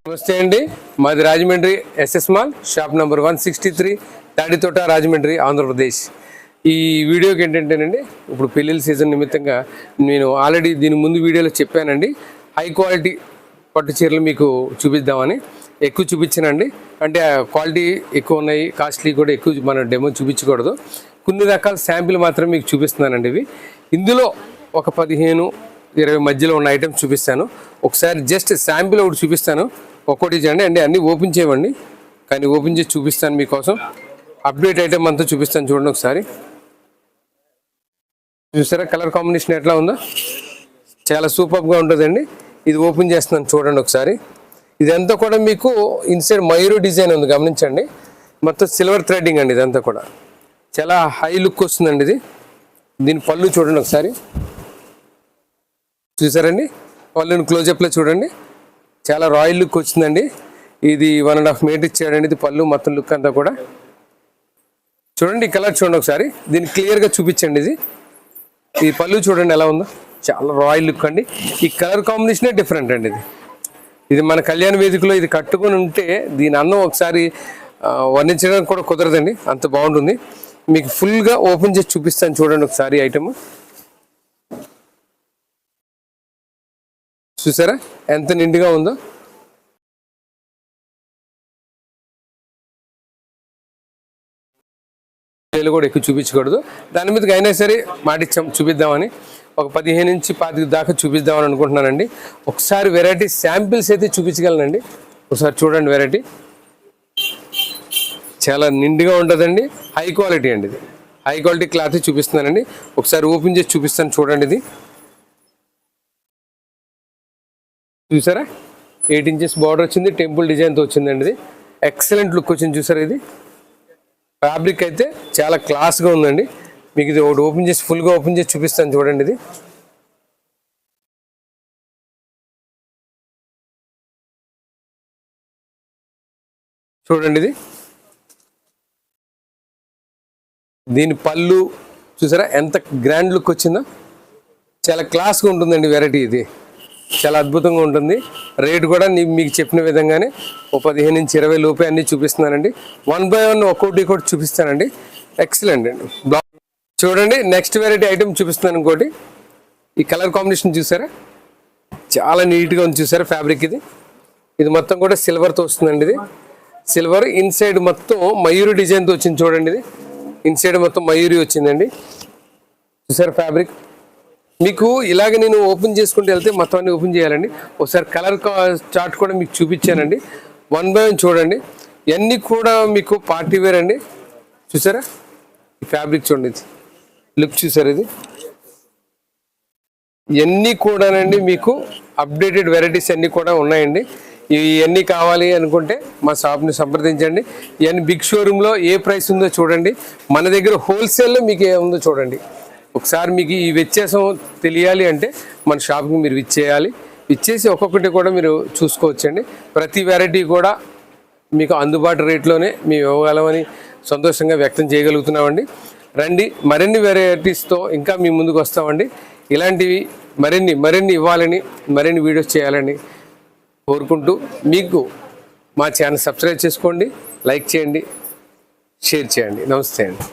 నమస్తే అండి, మాది Rajahmundry SS mall shop number 163 Tadithota Rajahmundry Andhra Pradesh. ఈ వీడియోకి ఏంటంటేనండి, ఇప్పుడు పెళ్ళిళ్ళ సీజన్ నిమిత్తంగా నేను ఆల్రెడీ దీని ముందు వీడియోలో చెప్పానండి, హై క్వాలిటీ పట్టు చీరలు మీకు చూపిద్దామని. ఎక్కువ చూపించానండి, అంటే క్వాలిటీ ఎక్కువ ఉన్నాయి, కాస్ట్లీ కూడా ఎక్కువ మన డెమో చూపించకూడదు. కొన్ని రకాల శాంపిల్ మాత్రం మీకు చూపిస్తున్నానండి. ఇవి ఇందులో ఒక 15-20 మధ్యలో ఉన్న ఐటమ్స్ చూపిస్తాను. ఒకసారి జస్ట్ శాంపిల్ ఒకటి చూపిస్తాను, ఒక్కోటి చేయండి అండి, అన్నీ ఓపెన్ చేయమండి, కానీ ఓపెన్ చేసి చూపిస్తాను మీకోసం. అప్డేట్ ఐటమ్ అంతా చూపిస్తాను, చూడండి ఒకసారి. చూసారా కలర్ కాంబినేషన్ ఎట్లా ఉందో, చాలా సూపర్గా ఉంటుందండి. ఇది ఓపెన్ చేస్తున్నాను, చూడండి ఒకసారి. ఇదంతా కూడా మీకు ఇన్సైడ్ మయూరు డిజైన్ ఉంది, గమనించండి. మొత్తం సిల్వర్ థ్రెడ్డింగ్ అండి, ఇదంతా కూడా చాలా హై లుక్ వస్తుందండి. ఇది దీని పళ్ళు చూడండి ఒకసారి, చూసారండి పళ్ళుని క్లోజప్లో చూడండి, చాలా రాయల్ లుక్ వచ్చిందండి. ఇది 1.5 మీటర్ ఇచ్చాడండి. ఇది పళ్ళు మొత్తం లుక్ అంతా కూడా చూడండి. ఈ కలర్ చూడండి ఒకసారి, దీన్ని క్లియర్గా చూపించండి. ఈ పళ్ళు చూడండి ఎలా ఉందో, చాలా రాయల్ లుక్ అండి. ఈ కలర్ కాంబినేషనే డిఫరెంట్ అండి. ఇది మన కళ్యాణ వేదికలో ఇది కట్టుకొని ఉంటే దీని అన్నం ఒకసారి వర్ణించడానికి కూడా కుదరదండి, అంత బాగుంటుంది. మీకు ఫుల్గా ఓపెన్ చేసి చూపిస్తాను, చూడండి ఒకసారి ఐటమ్. చూసారా ఎంత నిండుగా ఉందో. కూడా ఎక్కువ చూపించకూడదు, దాని మీదకి అయినా సరే మాటిచ్చాం చూపిద్దామని. ఒక 15 నుంచి 25 దాకా చూపిద్దామని అనుకుంటున్నానండి. ఒకసారి వెరైటీ శాంపిల్స్ అయితే చూపించగలనండి. ఒకసారి చూడండి, వెరైటీ చాలా నిండుగా ఉంటుందండి. హై క్వాలిటీ అండి, ఇది హై క్వాలిటీ క్లాత్ చూపిస్తున్నానండి. ఒకసారి ఓపెన్ చేసి చూపిస్తాను, చూడండి. ఇది చూసారా 8 ఇంచెస్ బార్డర్ వచ్చింది, టెంపుల్ డిజైన్తో వచ్చిందండి. ఇది ఎక్సలెంట్ లుక్ వచ్చింది, చూసారా. ఇది ఫ్యాబ్రిక్ అయితే చాలా క్లాస్గా ఉందండి. మీకు ఇది ఒకటి ఓపెన్ చేసి ఫుల్గా ఓపెన్ చేసి చూపిస్తాను, చూడండి. ఇది చూడండి, దీని పళ్ళు చూసారా ఎంత గ్రాండ్ లుక్ వచ్చిందో, చాలా క్లాస్గా ఉంటుందండి. వెరైటీ ఇది చాలా అద్భుతంగా ఉంటుంది. రేటు కూడా మీకు చెప్పిన విధంగానే 15 నుంచి 20 లోపే అన్నీ చూపిస్తున్నానండి. 1 బై 1 ఒక్కొక్కటి కూడా చూపిస్తానండి. ఎక్సలెంట్ అండి. చూడండి నెక్స్ట్ వెరైటీ ఐటమ్ చూపిస్తున్నాను. ఇంకోటి ఈ కలర్ కాంబినేషన్ చూసారా, చాలా నీట్గా ఉంది. చూసారా ఫ్యాబ్రిక్ ఇది మొత్తం కూడా సిల్వర్తో వస్తుందండి. ఇది సిల్వర్ ఇన్సైడ్ మొత్తం మయూరి డిజైన్తో వచ్చింది, చూడండి. ఇది ఇన్సైడ్ మొత్తం మయూరి వచ్చిందండి. చూసారా ఫ్యాబ్రిక్. మీకు ఇలాగ నేను ఓపెన్ చేసుకుంటూ వెళ్తే మొత్తం అన్ని ఓపెన్ చేయాలండి. ఒకసారి కలర్ చార్ట్ కూడా మీకు చూపించానండి. 1 బై 1 చూడండి. ఇవన్నీ కూడా మీకు పార్టీ వేర్ అండి. చూసారా ఈ ఫ్యాబ్రిక్ చూడండి, ఇది లుక్ చూసారా. ఇది ఇవన్నీ కూడానండి మీకు అప్డేటెడ్ వెరైటీస్ అన్నీ కూడా ఉన్నాయండి. ఇవన్నీ కావాలి అనుకుంటే మా షాప్ని సంప్రదించండి. ఇవన్నీ బిగ్ షోరూంలో ఏ ప్రైస్ ఉందో చూడండి, మన దగ్గర హోల్సేల్లో మీకు ఏముందో చూడండి. ఒకసారి మీకు ఈ వ్యత్యాసం తెలియాలి అంటే మన షాప్కి మీరు ఇచ్చేసి ఒక్కొక్కటి కూడా మీరు చూసుకోవచ్చండి. ప్రతి వెరైటీ కూడా మీకు అందుబాటు రేట్లోనే మేము ఇవ్వగలమని సంతోషంగా వ్యక్తం చేయగలుగుతున్నామండి. రండి, మరిన్ని వెరైటీస్తో ఇంకా మీ ముందుకు వస్తామండి. ఇలాంటివి మరిన్ని ఇవ్వాలని, మరిన్ని వీడియోస్ చేయాలని కోరుకుంటూ, మీకు మా ఛానల్ సబ్స్క్రైబ్ చేసుకోండి, లైక్ చేయండి, షేర్ చేయండి. నమస్తే అండి.